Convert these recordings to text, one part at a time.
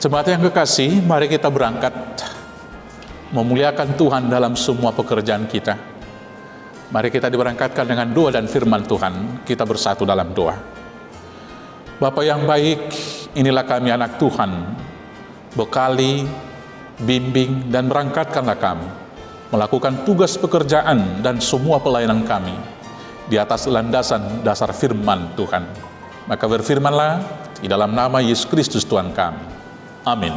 Jemaat yang kekasih, mari kita berangkat memuliakan Tuhan dalam semua pekerjaan kita. Mari kita diberangkatkan dengan doa dan firman Tuhan. Kita bersatu dalam doa. Bapa yang baik, inilah kami anak Tuhan. Bekali, bimbing, dan berangkatkanlah kami melakukan tugas pekerjaan dan semua pelayanan kami di atas landasan dasar firman Tuhan. Maka berfirmanlah di dalam nama Yesus Kristus Tuhan kami. Amin.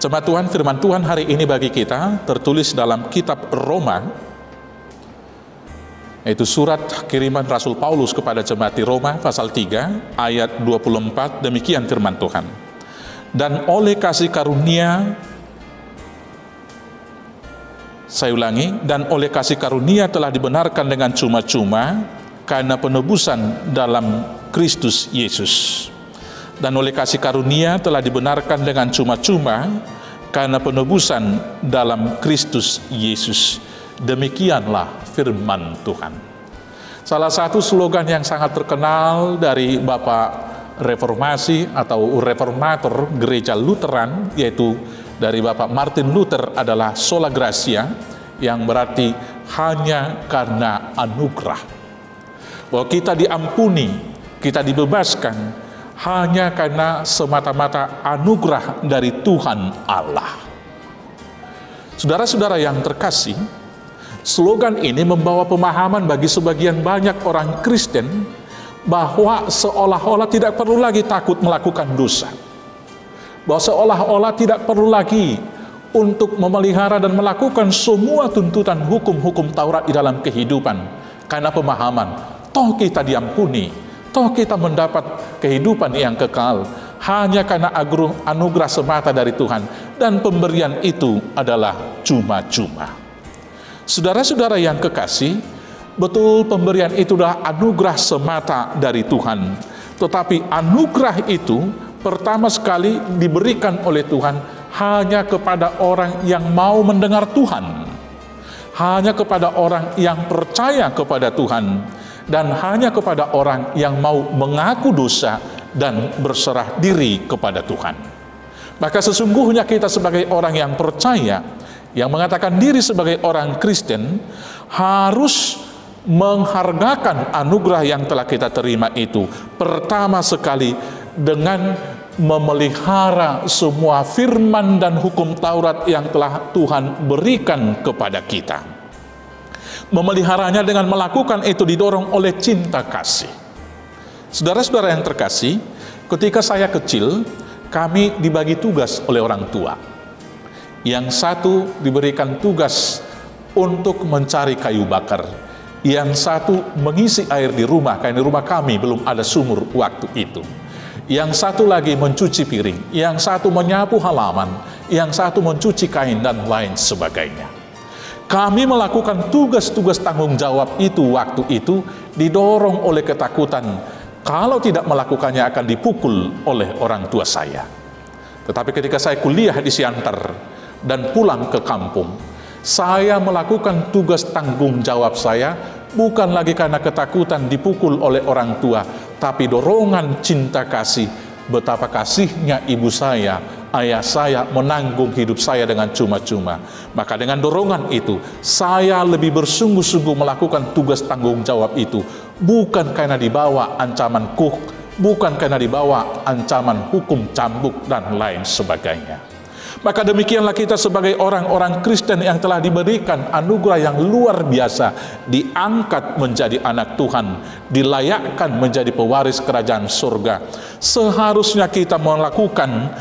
Jemaat Tuhan, firman Tuhan hari ini bagi kita tertulis dalam kitab Roma, yaitu surat kiriman Rasul Paulus kepada jemaat di Roma pasal 3 ayat 24. Demikian firman Tuhan. Dan oleh kasih karunia, saya ulangi, dan oleh kasih karunia telah dibenarkan dengan cuma-cuma karena penebusan dalam Kristus Yesus. Dan oleh kasih karunia telah dibenarkan dengan cuma-cuma karena penebusan dalam Kristus Yesus. Demikianlah firman Tuhan. Salah satu slogan yang sangat terkenal dari Bapak Reformasi atau Reformator Gereja Lutheran, yaitu dari Bapak Martin Luther, adalah Sola Gratia, yang berarti hanya karena anugerah. Bahwa kita diampuni, kita dibebaskan hanya karena semata-mata anugerah dari Tuhan Allah. Saudara-saudara yang terkasih, slogan ini membawa pemahaman bagi sebagian banyak orang Kristen bahwa seolah-olah tidak perlu lagi takut melakukan dosa. Bahwa seolah-olah tidak perlu lagi untuk memelihara dan melakukan semua tuntutan hukum-hukum Taurat di dalam kehidupan. Karena pemahaman, toh kita diampuni, toh kita mendapat kehidupan yang kekal hanya karena anugerah semata dari Tuhan, dan pemberian itu adalah cuma-cuma. Saudara-saudara yang kekasih, betul pemberian itu adalah anugerah semata dari Tuhan. Tetapi anugerah itu pertama sekali diberikan oleh Tuhan hanya kepada orang yang mau mendengar Tuhan, hanya kepada orang yang percaya kepada Tuhan, dan hanya kepada orang yang mau mengaku dosa dan berserah diri kepada Tuhan. Maka sesungguhnya kita sebagai orang yang percaya, yang mengatakan diri sebagai orang Kristen, harus menghargakan anugerah yang telah kita terima itu pertama sekali dengan memelihara semua firman dan hukum Taurat yang telah Tuhan berikan kepada kita. Memeliharanya dengan melakukan itu didorong oleh cinta kasih. Saudara-saudara yang terkasih, ketika saya kecil, kami dibagi tugas oleh orang tua. Yang satu diberikan tugas untuk mencari kayu bakar. Yang satu mengisi air di rumah, karena di rumah kami belum ada sumur waktu itu. Yang satu lagi mencuci piring, yang satu menyapu halaman, yang satu mencuci kain, dan lain sebagainya. Kami melakukan tugas-tugas tanggung jawab itu waktu itu didorong oleh ketakutan kalau tidak melakukannya akan dipukul oleh orang tua saya. Tetapi ketika saya kuliah di Siantar dan pulang ke kampung, saya melakukan tugas tanggung jawab saya bukan lagi karena ketakutan dipukul oleh orang tua, tapi dorongan cinta kasih. Betapa kasihnya ibu saya, ayah saya menanggung hidup saya dengan cuma-cuma. Maka dengan dorongan itu, saya lebih bersungguh-sungguh melakukan tugas tanggung jawab itu. Bukan karena dibawa ancaman bukan karena dibawa ancaman hukum cambuk dan lain sebagainya. Maka demikianlah kita sebagai orang-orang Kristen yang telah diberikan anugerah yang luar biasa, diangkat menjadi anak Tuhan, dilayakkan menjadi pewaris kerajaan surga. Seharusnya kita melakukan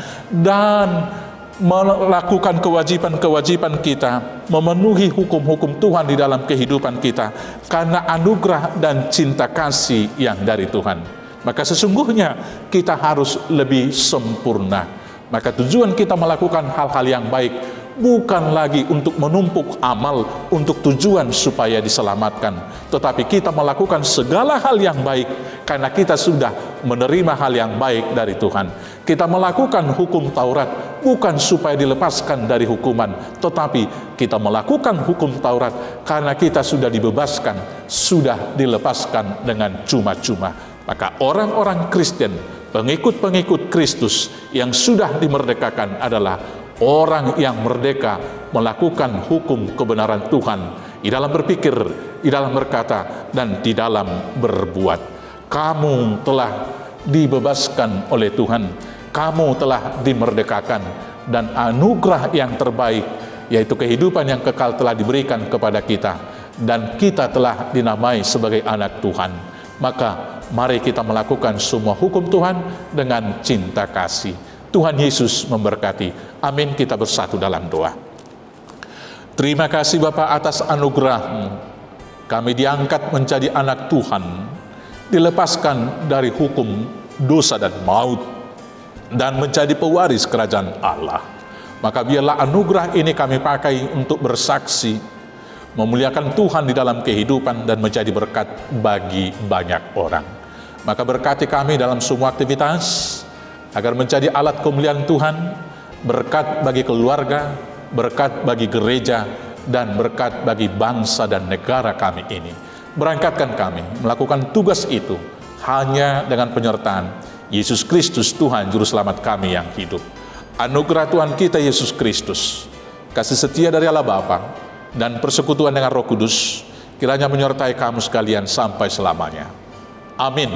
kewajiban-kewajiban kita, memenuhi hukum-hukum Tuhan di dalam kehidupan kita, karena anugerah dan cinta kasih yang dari Tuhan. Maka sesungguhnya kita harus lebih sempurna. Maka tujuan kita melakukan hal-hal yang baik bukan lagi untuk menumpuk amal untuk tujuan supaya diselamatkan, tetapi kita melakukan segala hal yang baik karena kita sudah menerima hal yang baik dari Tuhan. Kita melakukan hukum Taurat bukan supaya dilepaskan dari hukuman, tetapi kita melakukan hukum Taurat karena kita sudah dibebaskan, sudah dilepaskan dengan cuma-cuma. Maka orang-orang Kristen Pengikut-pengikut Kristus yang sudah dimerdekakan adalah orang yang merdeka melakukan hukum kebenaran Tuhan di dalam berpikir, di dalam berkata, dan di dalam berbuat. Kamu telah dibebaskan oleh Tuhan, kamu telah dimerdekakan, dan anugerah yang terbaik, yaitu kehidupan yang kekal, telah diberikan kepada kita, dan kita telah dinamai sebagai anak Tuhan. Maka mari kita melakukan semua hukum Tuhan dengan cinta kasih. Tuhan Yesus memberkati. Amin. Kita bersatu dalam doa. Terima kasih Bapa atas anugerah-Mu. Kami diangkat menjadi anak Tuhan, dilepaskan dari hukum dosa dan maut, dan menjadi pewaris kerajaan Allah. Maka biarlah anugerah ini kami pakai untuk bersaksi, memuliakan Tuhan di dalam kehidupan, dan menjadi berkat bagi banyak orang. Maka berkati kami dalam semua aktivitas, agar menjadi alat kemuliaan Tuhan, berkat bagi keluarga, berkat bagi gereja, dan berkat bagi bangsa dan negara kami ini. Berangkatkan kami melakukan tugas itu hanya dengan penyertaan Yesus Kristus, Tuhan Juru Selamat kami yang hidup. Anugerah Tuhan kita Yesus Kristus, kasih setia dari Allah Bapa, dan persekutuan dengan Roh Kudus kiranya menyertai kamu sekalian sampai selamanya. Amin.